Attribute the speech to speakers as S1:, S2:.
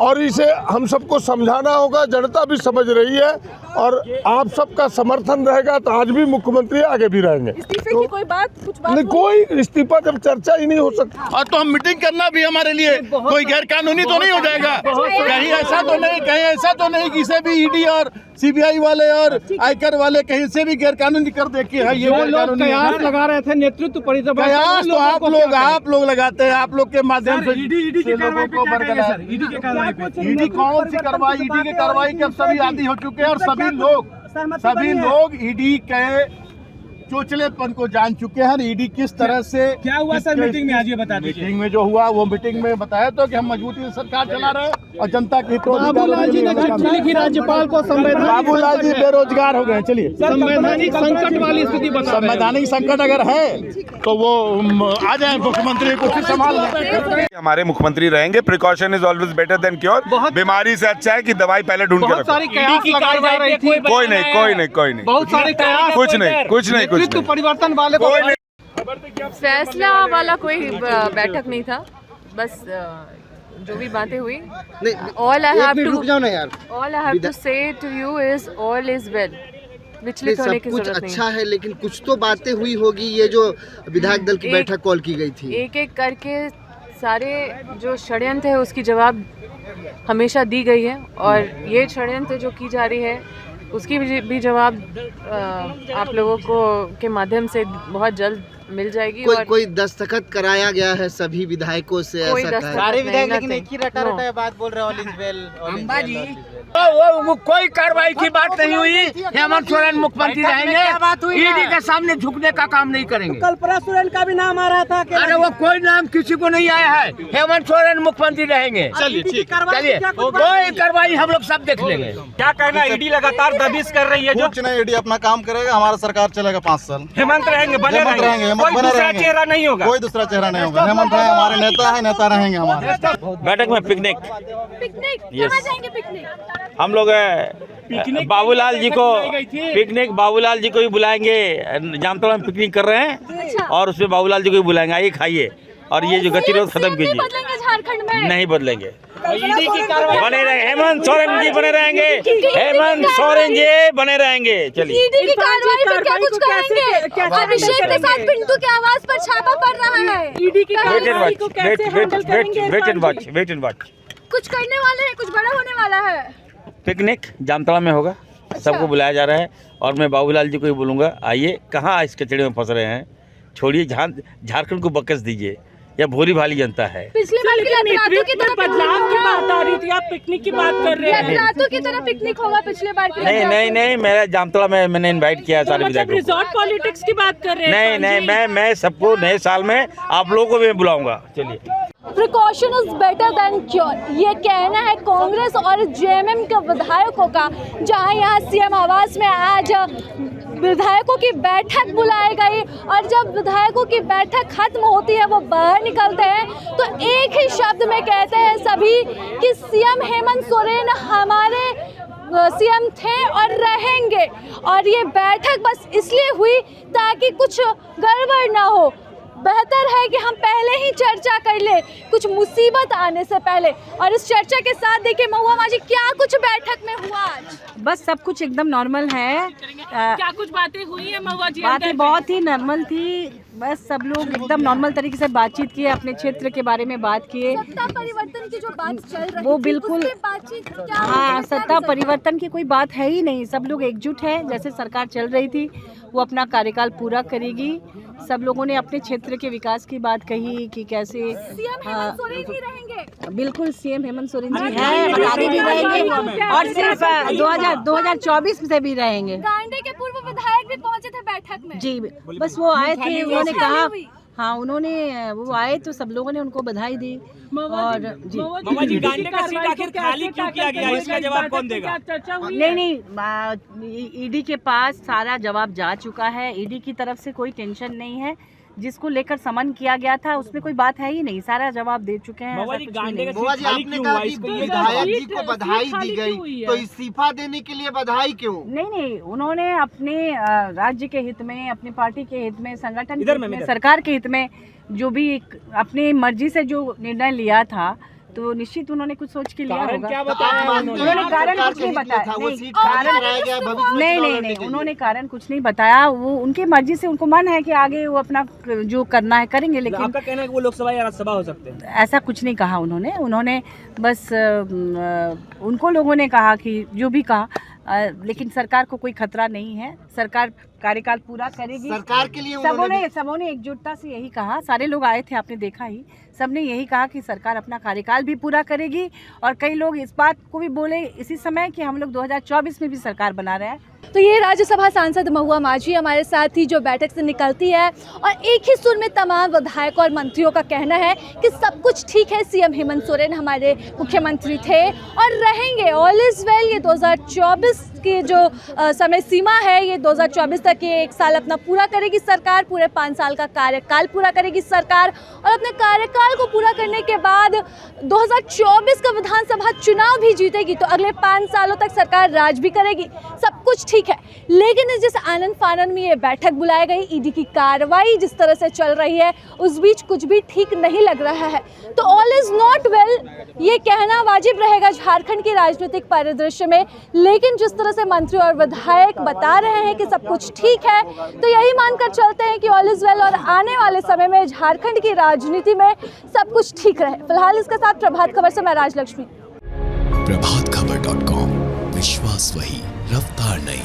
S1: और इसे हम सबको समझाना होगा। जनता भी समझ रही है और आप सबका समर्थन रहेगा तो आज भी मुख्यमंत्री आगे भी रहेंगे।
S2: इस्तीफे की कोई बात
S1: नहीं, कोई इस्तीफा जब चर्चा ही नहीं हो सकता।
S3: और तो हम मीटिंग करना भी हमारे लिए कोई गैर कानूनी तो नहीं हो जाएगा। कहीं ऐसा तो नहीं किसी भी ईडी और सीबीआई वाले और आयकर वाले कहीं से भी गैर कानूनी कर दे के ये
S4: कयास लगा रहे थे नेतृत्व परिषद।
S3: कयास तो आप लोग लगाते हैं। आप लोग के माध्यम से ईडी के कार्रवाई पे ईडी कौन सी कार्रवाई? ईडी की कार्रवाई के सभी आदी हो चुके हैं और सभी लोग ईडी के चोचलेपन को जान चुके हैं। ईडी किस तरह से
S4: क्या हुआ सर मीटिंग में, आज ये बता दीजिए।
S3: मीटिंग में जो हुआ वो मीटिंग में बताया तो कि हम मजबूती से सरकार चला रहे हैं और जनता की
S4: बाबूलाल जी ने चिट्ठी लिखी राज्यपाल को।
S3: बाबूलाल जी बेरोजगार हो गए। चलिए,
S4: संवैधानिक संकट वाली स्थिति बता।
S3: संवैधानिक संकट अगर है तो वो आ जाए, मुख्यमंत्री को फिर संभाल लें।
S5: हमारे मुख्यमंत्री रहेंगे। Precaution is always better than cure. बीमारी से अच्छा है कि दवाई पहले ढूंढ के रखो। कोई नहीं
S4: बहुत सारे
S5: कुछ नहीं
S4: परिवर्तन वाले
S2: फैसला वाला कोई बैठक नहीं था, बस जो भी बातें हुई। All I have to say to you is all is well. विचलित होने की
S6: कुछ
S2: जरूरत नहीं।
S6: अच्छा है, लेकिन कुछ तो बातें हुई होगी। ये जो विधायक दल की बैठक कॉल की गई थी,
S2: एक एक करके सारे जो षड्यंत्र है उसकी जवाब हमेशा दी गई है और ये षड्यंत्र जो की जा रही है उसकी भी जवाब आप लोगों को के माध्यम से बहुत जल्द मिल जाएगी।
S6: कोई दस्तखत कराया गया है सभी विधायकों से? ऐसा
S7: सारे विधायक लेकिन एक ही रटा बात बोल रहे हैं।
S8: वो कोई कार्रवाई की बात नहीं हुई। हेमंत सोरेन मुख्यमंत्री रहेंगे। ईडी के सामने झुकने का काम नहीं करेंगे।
S7: कल्पना सोरेन का भी नाम आ रहा था।
S8: अरे वो कोई नाम किसी को नहीं आया है। हेमंत सोरेन मुख्यमंत्री रहेंगे।
S3: चलिए,
S8: कोई कार्रवाई हम लोग सब देख लेंगे।
S4: क्या कहना, ईडी लगातार दबिश कर रही है।
S3: कुछ नहीं, ईडी अपना काम करेगा, हमारा सरकार चलेगा 5 साल।
S4: हेमंत रहेंगे, बने रहेंगे, कोई दूसरा चेहरा नहीं होगा।
S3: कोई दूसरा चेहरा नहीं होगा। हेमंत है, हमारे नेता है, नेता रहेंगे हमारे।
S5: बैठक में पिकनिक
S2: कहाँ जाएंगे पिकनिक?
S5: हम लोग बाबूलाल जी को ही बुलाएंगे। जामतड़ा में पिकनिक कर रहे हैं और उसमें बाबूलाल जी को ही बुलाएंगे। आइए खाइए और ये जो गतिरोध खत्म कीजिए।
S2: झारखंड में
S5: नहीं बदलेंगे। बने रहेंगे। हेमंत सोरेन जी बने रहेंगे। हेमंत सोरेन जी बने रहेंगे। चलिए,
S2: ईडी की कार्रवाई पर क्या कुछ कहेंगे? अभिषेक के साथ पिंटू की आवाज पर छापा पड़ रहा है। ईडी की कार्रवाई को कैसे हैंडल करेंगे?
S5: Wait and watch.
S2: कुछ करने वाले हैं, कुछ बड़ा होने वाला है।
S5: पिकनिक जामतड़ा में होगा। सबको बुलाया जा रहा है और मैं बाबूलाल जी को ही बोलूँगा, आइए। कहाँ इस कचड़े में फंस रहे हैं, छोड़िए। झारखंड को बकस दीजिए। यह भोली भाली जनता है।
S2: पिछले बार की तरह
S7: बदलाव की बात आ रही थी, आप पिकनिक की बात कर रहे हैं।
S2: रातों की तरह पिकनिक होगा पिछले बार की।
S5: नहीं, मेरा जामतड़ा में मैंने इनवाइट किया सारे विधायकों को।
S7: रिजॉर्ट पॉलिटिक्स की बात कर रहे हैं।
S5: नहीं, मैं सबको नए साल में आप लोगों को भी बुलाऊंगा। चलिए,
S2: precaution is better than cure, ये कहना है कांग्रेस और जेएमएम के विधायकों का। जहां यहाँ सीएम आवास में आज विधायकों की बैठक बुलाई गई और जब विधायकों की बैठक खत्म होती है, वो बाहर निकलते हैं तो एक ही शब्द में कहते हैं सभी कि सीएम हेमंत सोरेन हमारे सीएम थे और रहेंगे। और ये बैठक बस इसलिए हुई ताकि कुछ गड़बड़ ना हो। बेहतर है कि हम पहले ही चर्चा कर ले, कुछ मुसीबत आने से पहले। और इस चर्चा के साथ देखिए महुआ माजी क्या कुछ बैठक में हुआ आज।
S9: बस सब कुछ एकदम नॉर्मल है।
S7: क्या कुछ बातें हुई है महुआ जी?
S9: बातें बहुत ही नॉर्मल थी। बस सब लोग एकदम नॉर्मल तरीके से बातचीत किए, अपने क्षेत्र के बारे में बात किए।
S2: सत्ता परिवर्तन की जो बात चल रही
S9: वो
S2: थी,
S9: बिल्कुल हाँ, सत्ता परिवर्तन की कोई बात है ही नहीं। सब लोग एकजुट है। जैसे सरकार चल रही थी वो अपना कार्यकाल पूरा करेगी। सब लोगों ने अपने क्षेत्र के विकास की बात कही कि कैसे
S2: सीएम हेमंत सोरेन जी रहेंगे।
S9: बिल्कुल सीएम हेमंत सोरेन जी हैं और आगे भी रहेंगे और सिर्फ 2024 से भी रहेंगे।
S2: गांडे के पूर्व विधायक भी पहुंचे थे बैठक में।
S9: जी, बस वो आए थे, उन्होंने कहा हाँ, वो आए तो सब लोगों ने उनको बधाई दी। और जी
S4: गांडे का सीट आखिर खाली क्यों किया गया, इसका जवाब कौन देगा?
S9: नहीं, ईडी के पास सारा जवाब जा चुका है। ईडी की तरफ से कोई टेंशन नहीं है। जिसको लेकर समन किया गया था उसमें कोई बात है ही नहीं। सारा जवाब दे चुके हैं।
S6: बुआ जी, आपने कहा कि विधायक जी को बधाई दी गई, तो इस्तीफा देने के लिए बधाई क्यों?
S9: नहीं, उन्होंने अपने राज्य के हित में, अपनी पार्टी के हित में, संगठन के हित में, सरकार के हित में जो भी अपनी मर्जी से जो निर्णय लिया था तो निश्चित उन्होंने कुछ सोच के लिया
S4: कारण
S9: होगा।
S4: क्या बताया
S9: उन्होंने कारण कुछ नहीं बताया, नहीं, उन्होंने कारण कुछ नहीं बताया। वो उनकी मर्जी से, उनको मन है कि आगे वो अपना जो करना है करेंगे, लेकिन
S4: आपका कहना है कि वो लोकसभा या राज्यसभा हो सकते हैं?
S9: ऐसा कुछ नहीं कहा उन्होंने बस उनको लोगों ने कहा कि जो भी कहा, लेकिन सरकार को कोई खतरा नहीं है, सरकार कार्यकाल पूरा करेगी।
S6: सरकार के लिए
S9: सबों ने एकजुटता से यही कहा, सारे लोग आए थे, आपने देखा ही, सबने यही कहा कि सरकार अपना कार्यकाल भी पूरा करेगी। और कई लोग इस बात को भी बोले इसी समय कि हम लोग 2024 में भी सरकार बना रहे हैं।
S2: तो ये राज्यसभा सांसद महुआ माझी हमारे साथ ही जो बैठक से निकलती है और एक ही सुर में तमाम विधायकों और मंत्रियों का कहना है कि सब कुछ ठीक है, सीएम हेमंत सोरेन हमारे मुख्यमंत्री थे और रहेंगे, ऑल इज वेल। ये 2024 की जो समय सीमा है, ये 2024 तक ये 1 साल अपना पूरा करेगी सरकार, पूरे 5 साल का कार्यकाल पूरा करेगी सरकार और अपने कार्यकाल को पूरा करने के बाद 2024 का विधानसभा चुनाव भी जीतेगी। तो अगले 5 सालों तक सरकार राज भी करेगी, सब कुछ ठीक है। लेकिन जिस आनंद फानन में ये बैठक बुलाई गई, ईडी की कार्रवाई जिस तरह से चल रही है, उस बीच कुछ भी ठीक नहीं लग रहा है। तो ऑल इज नॉट वेल ये कहना वाजिब रहेगा झारखंड के राजनीतिक परिदृश्य में। लेकिन जिस तरह से मंत्री और विधायक बता रहे हैं कि सब कुछ ठीक है, तो यही मानकर चलते हैं कि ऑल इज वेल और आने वाले समय में झारखंड की राजनीति में सब कुछ ठीक रहे। फिलहाल इसके साथ प्रभात खबर से मैं राजलक्ष्मी।
S10: प्रभातखबर.com, विश्वास वही, रफ्तार नहीं।